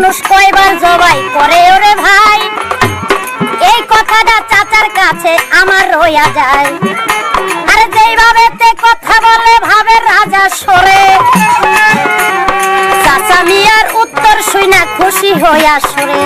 মানুষ কয়বার জবাই করে ওরে ভাই, এই কথাটা চাচার কাছে আমার রইয়া যায়। আরে যেইভাবে তে কথা বলে ভাবে রাজা সরে, চাচা মিয়ার উত্তর শুইনা খুশি হইয়া সরে।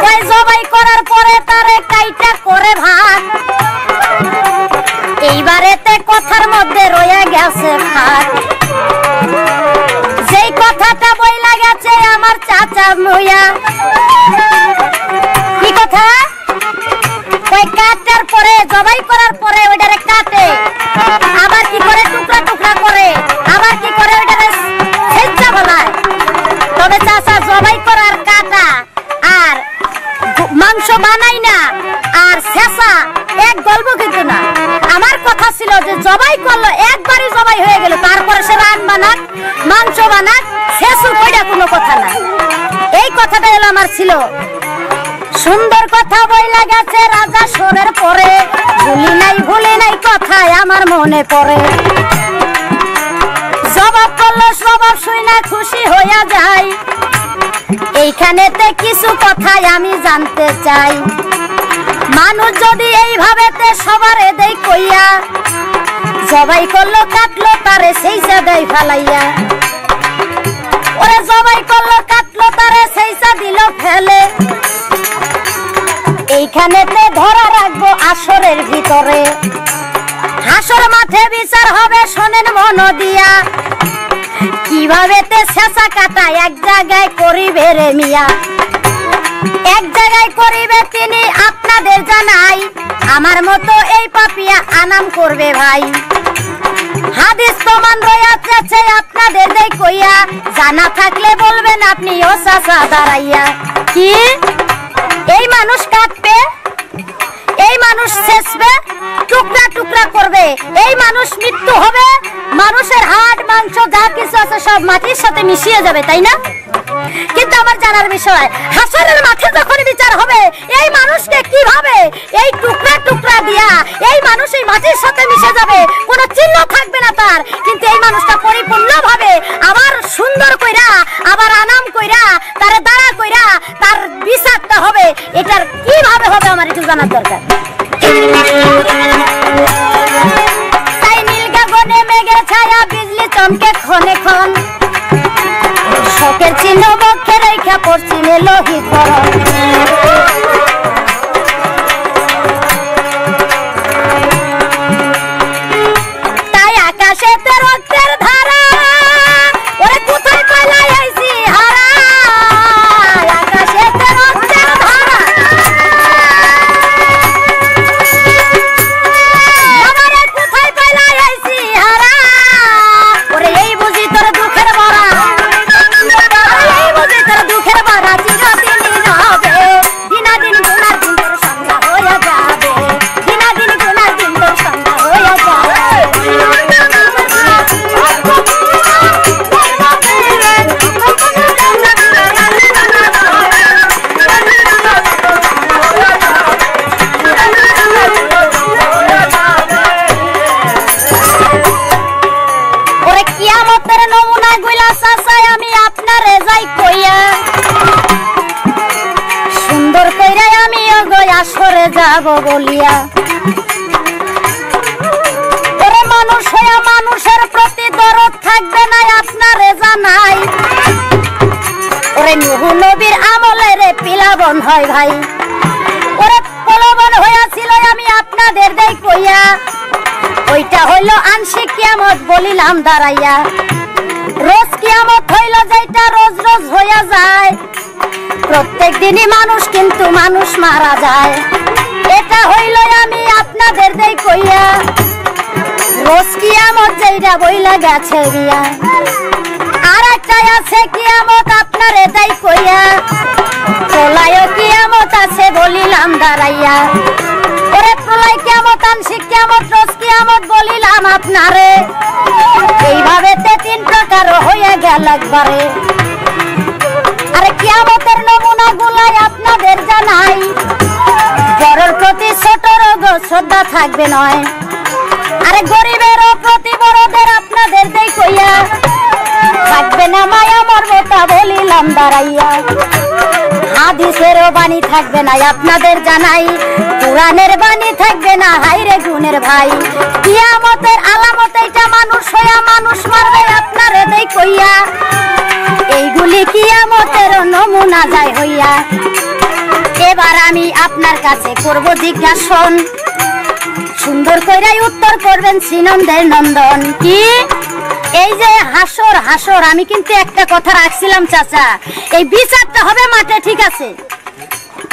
ওই জবাই করার পরে তারে কাইটা করে ভাত, এইবারেতে কথার মধ্যে রয়ে গেছে ফাঁক। যেই কথাটা বইলা গেছে আমার চাচা মুয়া, কি কথা? ওই কাটার পরে জবাই করার পরে ওইটারে কাটে, আবার কি করে টুকরা টুকরা করে, আবার কি করে ওইটারে ছেঁচা বানায়। তবে চাচা জবাই করার কাটা আর মাংস বানাই না আর ছেঁচা এক গল্প কিন্তু না। আমার কথা ছিল যে জবাই করলো একবারই জবাই হয়ে গেল, তারপরে সে রান বানাক মাংস বানাক ছেঁচু কইরা কোনো কথা না। এই কথাটা হলো আমার ছিল। সুন্দর কথা বইলা গেছে রাজা সরের পরে, ভুলি নাই কথায় আমার মনে পড়ে। জবাব করলো জবাব শুইনা খুশি হইয়া যায়, এইখানেতে কিছু কথাই আমি জানতে চাই। মানুষ যদি এইভাবে সবারে দেই কইয়া, জবাই করলো কাটলো তারে সেইসা দেয় ফালাইয়া। ওরে জবাই করলো কাটলো তারে সেইসা দিল ফেলে, এইখানেতে ধরা রাখবো আসরের ভিতরে। হাসর মাঠে বিচার হবে শোনেন মন দিয়া, কিভাবে তে ছেঁচা কাটা এক জায়গায় করিবে রে মিয়া। এক জায়গায় করিবে তিনি আপনাদের জানাই, আমার মতো এই পাপিয়া আনাম করবে ভাই। হাদিস প্রমাণ রয়েছে আপনাদের দেই কইয়া, জানা থাকলে বলবেন আপনি ও চাচা দাঁড়াইয়া। কি এই মানুষ কাটবে, এই মানুষ ছেঁচবে, টুকরা টুকরা করবে, এই মানুষ মৃত্যু হবে, মানুষের হাড় মাংস যা কিছু আছে সব মাটির সাথে মিশিয়ে যাবে, তাই না? কিন্তু আমার জানার বিষয়, হাসরের মাঠে যখন বিচার হবে এই মানুষকে কিভাবে এই টুকরা টুকরা দিয়া এই মানুষ এই মাটির সাথে মিশে যাবে, কোনো চিহ্ন থাকবে না তার। কিন্তু এই মানুষটা পরিপূর্ণভাবে আবার সুন্দর কইরা আবার আনাম কইরা তারে দাঁড়া কইরা তার বিচারটা হবে, এটার কিভাবে হবে আমার একটু জানার দরকার। তাই নীল গগনে মেঘের ছায়া বিজলি চমকে ক্ষণে ক্ষণ, শোকের চিহ্ন বক্ষে রেখা পড়ছিলে লোহিত বরণ। তাই আকাশেতে রক্তের ধারা, ওরে কোথায় পালাই আইছি হারা, আকাশেতে রক্তের ধারা, আমারে কোথায় পালাই আইছি হারা। ওরে এই বুঝি তোর দুঃখের ভরা, এই বুঝি তোর দুঃখের ভরা চিরদিনই হবে, দিনাদিন গুনার দিন তোর সন্ধ্যা হয়ে যাবে, দিনাদিন গুনার দিন তোর সন্ধ্যা হয়ে যাবে। ওরে কিয়ামতের নমুনা গুলা চাচাই আমি আপনারে যাই কইয়া, সুন্দর কইরা আমি ওগো আসরে যাব বলিয়া। ওরে মানুষ হইয়া মানুষের প্রতি দরদ থাকবে না আপনারে জানাই, ওরে নূহ নবীর আমলে রে পিলাবন হয় ভাই। ওরে প্রলোভন হইয়াছিল আমি আপনাদের দেই কইয়া, ওইটা হইল আংশিক কিয়ামত বলিলাম দাঁড়াইয়া। রোজ কিয়ামত হইল যেটা রোজ রোজ হইয়া যায়, প্রত্যেক দিনই মানুষ কিন্তু মানুষ মারা যায়, এটা হইল আমি আপনাদের দেই কইয়া। রোজ কিয়ামত যেটা বইলা গেছে বিয়া, আর একটা আছে কিয়ামত আপনারে দেই কইয়া, প্রলয় কিয়ামত আছে বলিলাম দাঁড়াইয়া। ওরে প্রলয় কিয়ামত আংশিক কিয়ামত রোজ কিয়ামত বলিলাম আপনারে, এইভাবে তিন প্রকার হয়ে গেল একবারে। আরে কিয়ামতের নমুনা গুলাই আপনাদের জানাই, বড়র প্রতি ছোটর শ্রদ্ধা থাকবে নয়, আরে গরিবের প্রতি বড়দের আপনাদের দেই কইয়া। থাকবে না মায়া মরবে তা বলিলাম দাঁড়াইয়া। হাদিসেরও বাণী থাকবে না আপনাদের জানাই, কোরআনের বাণী থাকবে না হাইরে গুণের ভাই। কিয়ামতের আলামত এইটা মানুষ হইয়া মানুষ মারবে আপনারে দেই কইয়া, এইগুলি কিয়ামতের নমুনা যায় হইয়া। এবার আমি আপনার কাছে করব জিজ্ঞাসন, সুন্দর কইরাই উত্তর করবেন শ্রীনন্দের নন্দন। কি এই যে হাসর হাসর, আমি কিন্তু একটা কথা রাখছিলাম চাচা, এই বিচারটা হবে মাঠে, ঠিক আছে?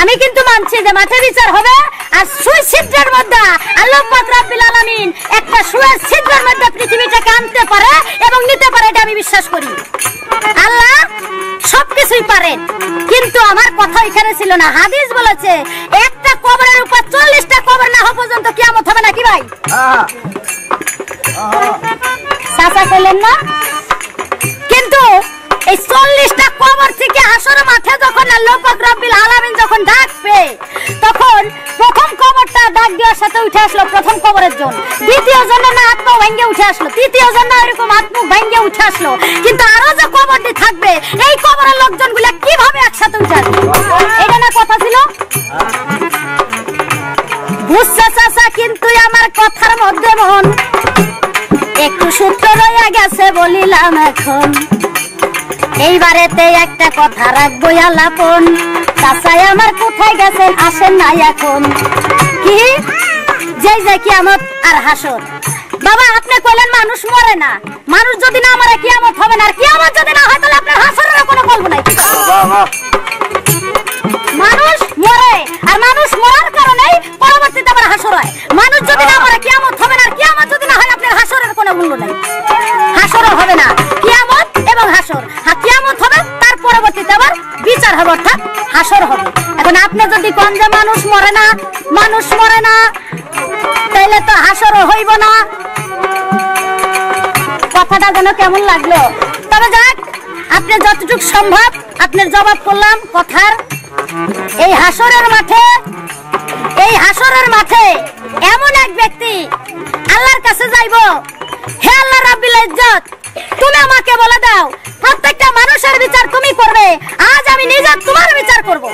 আমি কিন্তু মানছি যে মাঠে বিচার হবে। আর সুই ছিদ্রের মধ্যে আল্লাহ পাক রব্বুল আলামিন একটা সুই ছিদ্রের মধ্যে পৃথিবীটাকে আনতে পারে এবং নিতে পারে, এটা আমি বিশ্বাস করি। আল্লাহ সবকিছুই পারেন, কিন্তু আমার কথা এখানে ছিল না। হাদিস বলেছে একটা কবরের উপর 40টা কবর না হওয়া পর্যন্ত কিয়ামত হবে না। কি ভাই চাচা কইলেন না? কিন্তু এই 40টা কবর থেকে হাসরের মাঠে যখন আল্লাহ পাক রব্বুল আলামিন যখন ডাকবে, তখন প্রথম কবরটা ডাক দেওয়ার সাথে উঠে আসলো প্রথম কবরের জন, দ্বিতীয় জনের না আত্মা ভাঙ্গে উঠে আসলো, তৃতীয় জনের এরকম আত্মা ভাঙ্গে উঠে আসলো। কিন্তু আরো যে কবরটি থাকবে, এই কবরের লোকজনগুলা কিভাবে একসাথে উঠে আসবে? এটা না কথা ছিল? বুঝছে চাচা? কিন্তু আমার কথার মধ্যে মন একটু সূত্র রয়ে গেছে বলিলাম এখন। এইবারেতে একটা কথা রাখবো আলাপন, চাচাই আমার কোথায় গেছেন আসেন নাই এখন। কি যেই যে কিয়ামত আর হাসর, বাবা আপনি কইলেন মানুষ মরে না, মানুষ যদি না মরে কিয়ামত হবে না, আর কিয়ামত যদি না হয় তাহলে আপনার হাসরের কোনো গল্প নাই। মানুষ মরে, আর মানুষ মরার কারণে পরবর্তীতে আবার হাসর হয়। মানুষ যদি না মরে কিয়ামত হবে না, আর কিয়ামত যদি না হয় আপনার হাসরের কোনো মূল্য নাই, হাসরও হবে না। কিয়ামত এবং হাসর, কিয়ামত হবে তার পরবর্তীতে আবার বিচার হবে, অর্থাৎ হাসর হবে। এখন আপনি যদি কোন যে মানুষ মরে না, মানুষ মরে না, তাইলে তো হাসরও হইব না। কথাটা যেন কেমন লাগলো? তবে যাক, আপনি যতটুকু সম্ভব আপনার জবাব করলাম কথার। এই হাসরের মাঠে, এই হাসরের মাঠে এমন এক ব্যক্তি আল্লাহর কাছে যাইব, হে আল্লাহ রাব্বুল ইজ্জত, তুমি আমাকে বলে দাও প্রত্যেকটা মানুষের বিচার তুমি করবে, আজ আমি নিজে তোমার বিচার করব।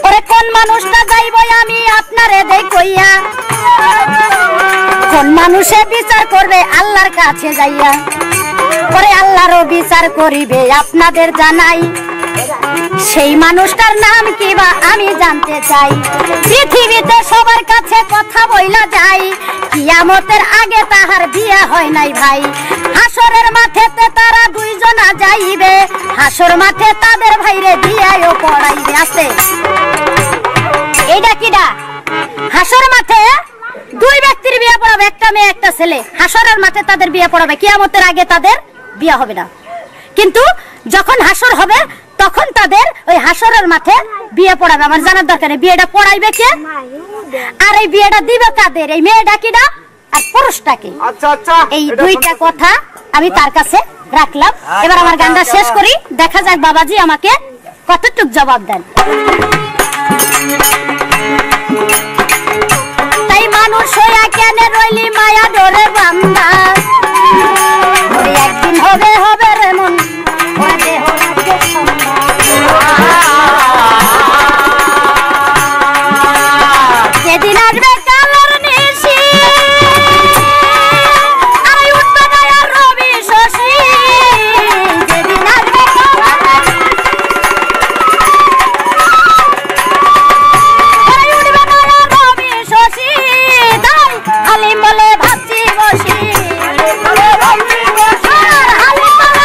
ওরে কোন মানুষটা যাইব আমি আপনারে দেখাইয়া, কোন মানুষে বিচার করবে আল্লাহর কাছে যাইয়া, ওরে আল্লাহরও বিচার করিবে আপনাদের জানাই। সেই মানুষটার নাম কি বা আমি জানতে চাই। পৃথিবীতে সবার কাছে কথা বইলা যায়, কিয়ামতের আগে তাহার বিয়ে হয় নাই ভাই। হাসরের মাঠেতে তারা দুইজনা যাইবে, হাসর মাঠে তাদের ভাইরে বিয়েও পড়াইবে। আছে এইটা কিডা? হাসর মাঠে দুই ব্যক্তির বিয়ে পড়াবে, একটা মেয়ে একটা ছেলে। হাসরের মাঠে তাদের বিয়ে পড়াবে, কিয়ামতের আগে তাদের বিয়ে হবে না। কিন্তু যখন হাসর হবে তখন তাদের ওই হাসরের মাঠে বিয়ে পড়াবে। আমার জানার দরকার নেই বিয়েটা পড়াইবে কে, আর এই বিয়েটা দিবে কাদের, এই মেয়েটা কিডা আর পুরুষটাকে। এই দুইটা কথা আমি তার কাছে রাখলাম। এবার আমার গানটা শেষ করি, দেখা যাক বাবাজি আমাকে কতটুক জবাব দেন। তাই মানুষ হইয়া কেন রইলি মায়া ডোরে বান্দা, একদিন হবে হবে রে মন যেদিন আসবে কালোর নিশি, আমি উঠবে না আর রবি শশী। যেদিন আসবে উঠবে না আর রবি শশী, তাই হালিম বলে ভাবছি বসি, হালিম বলে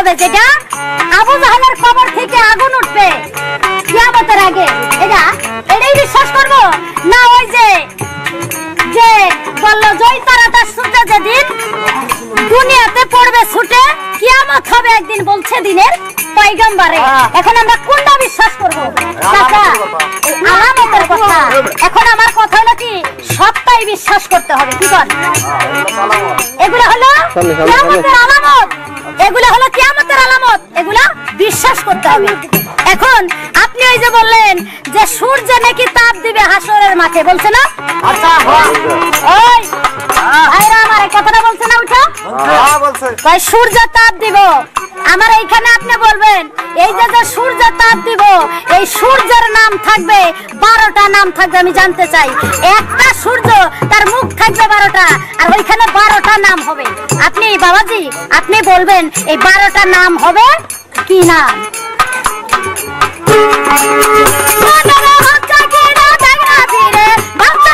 বলে যেটা আবু জাহেলের কবর থেকে আগুন উঠবে কিয়ামতের আগে, এটাই বিশ্বাস করব না? ওই যে বলল জয় তারাটা সূর্য যেদিন দুনিয়াতে পড়বে ছুটে কিয়ামত হবে একদিন বলছে দিনের পয়গম্বরে। এখন আমরা কোনটা বিশ্বাস করব? চাচা আলামতের কথা। এখন আমার কথা হলো কি সবটাই বিশ্বাস করতে হবে। কি বল? এগুলো হলো কিয়ামতের আলামত, এগুলো হলো কিয়ামতের আলামত, এগুলা বিশ্বাস করতে হবে। এখন আপনি ওই যে বললেন যে সূর্য নাকি তাপ দিবে হাসরের মাঠে, বলছে না? আচ্ছা ওই ভাইরা আমার এই কথাটা বলছে না? উঠো। হ্যাঁ বলছে। কই সূর্য তাপ দিব। আমার এইখানে আপনি বলবেন এই যে সূর্য তাপ দিব, এই সূর্যের নাম থাকবে 12টা নাম থাকবে। আমি জানতে চাই একটা সূর্য তার মুখ থাকবে 12টা আর ওইখানে 12টা নাম হবে। আপনি বাবাজি আপনি বলবেন এই 12টা নাম হবে কি নাম? বাচ্চা